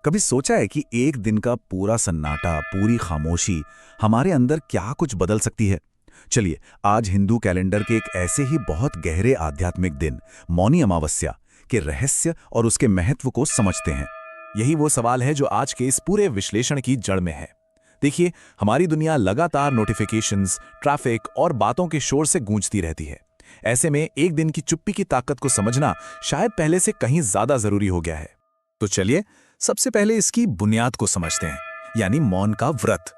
कभी सोचा है कि एक दिन का पूरा सन्नाटा, पूरी खामोशी हमारे अंदर क्या कुछ बदल सकती है? चलिए, आज हिंदू कैलेंडर के एक ऐसे ही बहुत गहरे आध्यात्मिक दिन, मौनी अमावस्या, के रहस्य और उसके महत्व को समझते हैं। यही वो सवाल है जो आज के इस पूरे विश्लेषण की जड़ में है। देखिए, हमारी दुनिया लगातार नोटिफिकेशंस, ट्रैफिक और बातों के शोर से गूंजती रहती है। ऐसे में एक दिन की चुप्पी की ताकत को समझना शायद पहले से कहीं ज्यादा जरूरी हो गया है। तो चलिए, सबसे पहले इसकी बुनियाद को समझते हैं, यानी मौन का व्रत।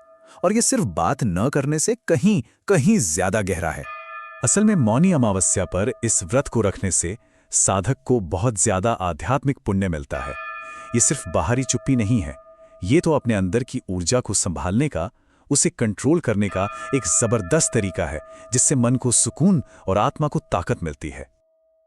और ये सिर्फ बात न करने से कहीं कहीं ज्यादा गहरा है। असल में मौनी अमावस्या पर इस व्रत को रखने से साधक को बहुत ज्यादा आध्यात्मिक पुण्य मिलता है। ये सिर्फ बाहरी चुप्पी नहीं है, ये तो अपने अंदर की ऊर्जा को संभालने का, उसे कंट्रोल करने का एक जबरदस्त तरीका है, जिससे मन को सुकून और आत्मा को ताकत मिलती है।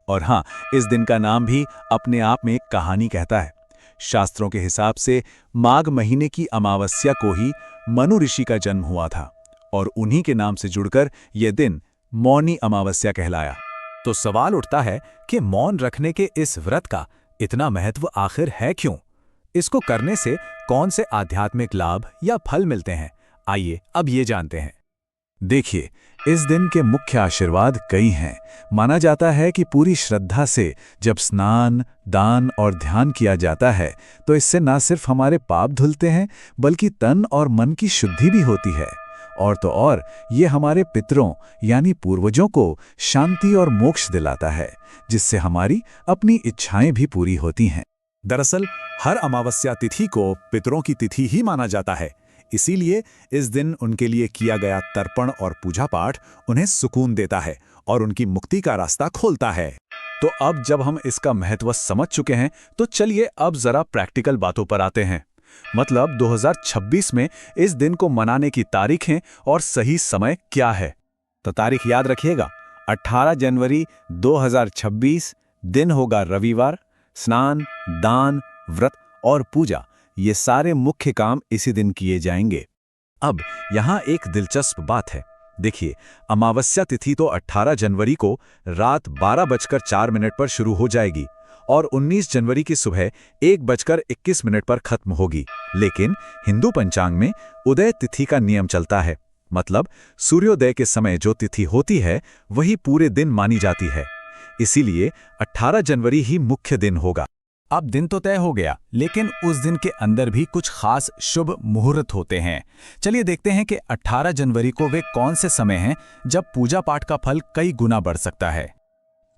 और हाँ, इस दिन का नाम भी अपने आप में एक कहानी कहता है। शास्त्रों के हिसाब से माघ महीने की अमावस्या को ही मनु ऋषि का जन्म हुआ था और उन्हीं के नाम से जुड़कर यह दिन मौनी अमावस्या कहलाया। तो सवाल उठता है कि मौन रखने के इस व्रत का इतना महत्व आखिर है क्यों? इसको करने से कौन से आध्यात्मिक लाभ या फल मिलते हैं? आइए अब ये जानते हैं। देखिए, इस दिन के मुख्य आशीर्वाद कई हैं। माना जाता है कि पूरी श्रद्धा से जब स्नान, दान और ध्यान किया जाता है तो इससे न सिर्फ हमारे पाप धुलते हैं, बल्कि तन और मन की शुद्धि भी होती है। और तो और ये हमारे पितरों यानी पूर्वजों को शांति और मोक्ष दिलाता है, जिससे हमारी अपनी इच्छाएं भी पूरी होती हैं। दरअसल हर अमावस्या तिथि को पितरों की तिथि ही माना जाता है। इसीलिए इस दिन उनके लिए किया गया तर्पण और पूजा पाठ उन्हें सुकून देता है और उनकी मुक्ति का रास्ता खोलता है। तो अब जब हम इसका महत्व समझ चुके हैं, तो चलिए अब जरा प्रैक्टिकल बातों पर आते हैं। मतलब 2026 में इस दिन को मनाने की तारीखें और सही समय क्या है? तो तारीख याद रखिएगा, 18 जनवरी 2026, दिन होगा रविवार। स्नान, दान, व्रत और पूजा, ये सारे मुख्य काम इसी दिन किए जाएंगे। अब यहाँ एक दिलचस्प बात है। देखिए, अमावस्या तिथि तो 18 जनवरी को रात 12:04 पर शुरू हो जाएगी और 19 जनवरी की सुबह 1:21 पर खत्म होगी। लेकिन हिंदू पंचांग में उदय तिथि का नियम चलता है। मतलब सूर्योदय के समय जो तिथि होती है वही पूरे दिन मानी जाती है। इसीलिए 18 जनवरी ही मुख्य दिन होगा। अब दिन तो तय हो गया, लेकिन उस दिन के अंदर भी कुछ खास शुभ मुहूर्त होते हैं। चलिए देखते हैं कि 18 जनवरी को वे कौन से समय हैं जब पूजा पाठ का फल कई गुना बढ़ सकता है।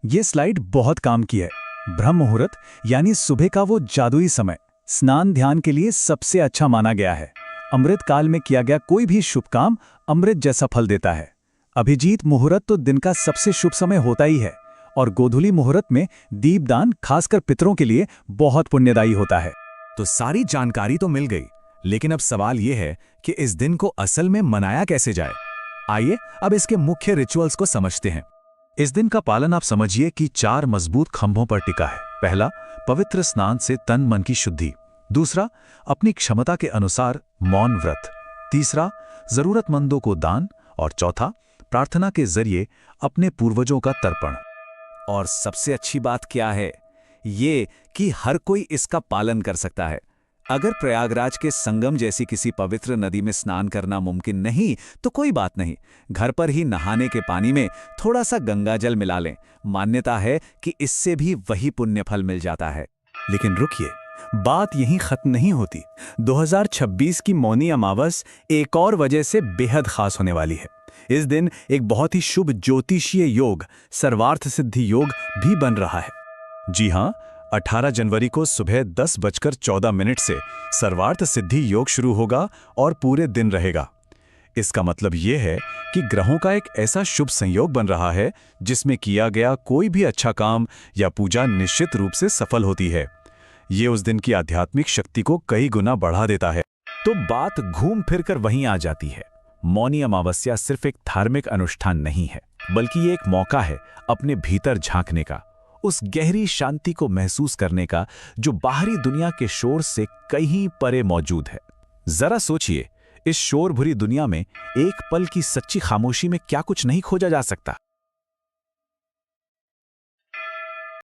ये स्लाइड बहुत काम की है। ब्रह्म मुहूर्त यानी सुबह का वो जादुई समय स्नान ध्यान के लिए सबसे अच्छा माना गया है। अमृत काल में किया गया कोई भी शुभ काम अमृत जैसा फल देता है। अभिजीत मुहूर्त तो दिन का सबसे शुभ समय होता ही है और गोधूली मुहूर्त में दीपदान खासकर पितरों के लिए बहुत पुण्यदायी होता है। तो सारी जानकारी तो मिल गई, लेकिन अब सवाल यह है कि इस दिन को असल में मनाया कैसे जाए। आइए अब इसके मुख्य रिचुअल्स को समझते हैं। इस दिन का पालन आप समझिए कि 4 मजबूत खंभों पर टिका है। पहला, पवित्र स्नान से तन मन की शुद्धि। दूसरा, अपनी क्षमता के अनुसार मौन व्रत। तीसरा, जरूरतमंदों को दान। और चौथा, प्रार्थना के जरिए अपने पूर्वजों का तर्पण। और सबसे अच्छी बात क्या है, ये कि हर कोई इसका पालन कर सकता है। अगर प्रयागराज के संगम जैसी किसी पवित्र नदी में स्नान करना मुमकिन नहीं तो कोई बात नहीं, घर पर ही नहाने के पानी में थोड़ा सा गंगाजल मिला लें। मान्यता है कि इससे भी वही पुण्य फल मिल जाता है। लेकिन रुकिए, बात यहीं खत्म नहीं होती। 2026 की मौनी अमावस एक और वजह से बेहद खास होने वाली है। इस दिन एक बहुत ही शुभ ज्योतिषीय योग, सर्वार्थ सिद्धि योग भी बन रहा है। जी हां, 18 जनवरी को सुबह 10:14 से सर्वार्थ सिद्धि योग शुरू होगा और पूरे दिन रहेगा। इसका मतलब यह है कि ग्रहों का एक ऐसा शुभ संयोग बन रहा है जिसमें किया गया कोई भी अच्छा काम या पूजा निश्चित रूप से सफल होती है। ये उस दिन की आध्यात्मिक शक्ति को कई गुना बढ़ा देता है। तो बात घूम फिर कर वहीं आ जाती है। मौनी अमावस्या सिर्फ एक धार्मिक अनुष्ठान नहीं है, बल्कि ये एक मौका है अपने भीतर झांकने का, उस गहरी शांति को महसूस करने का जो बाहरी दुनिया के शोर से कहीं परे मौजूद है। जरा सोचिए, इस शोर भरी दुनिया में एक पल की सच्ची खामोशी में क्या कुछ नहीं खोजा जा सकता।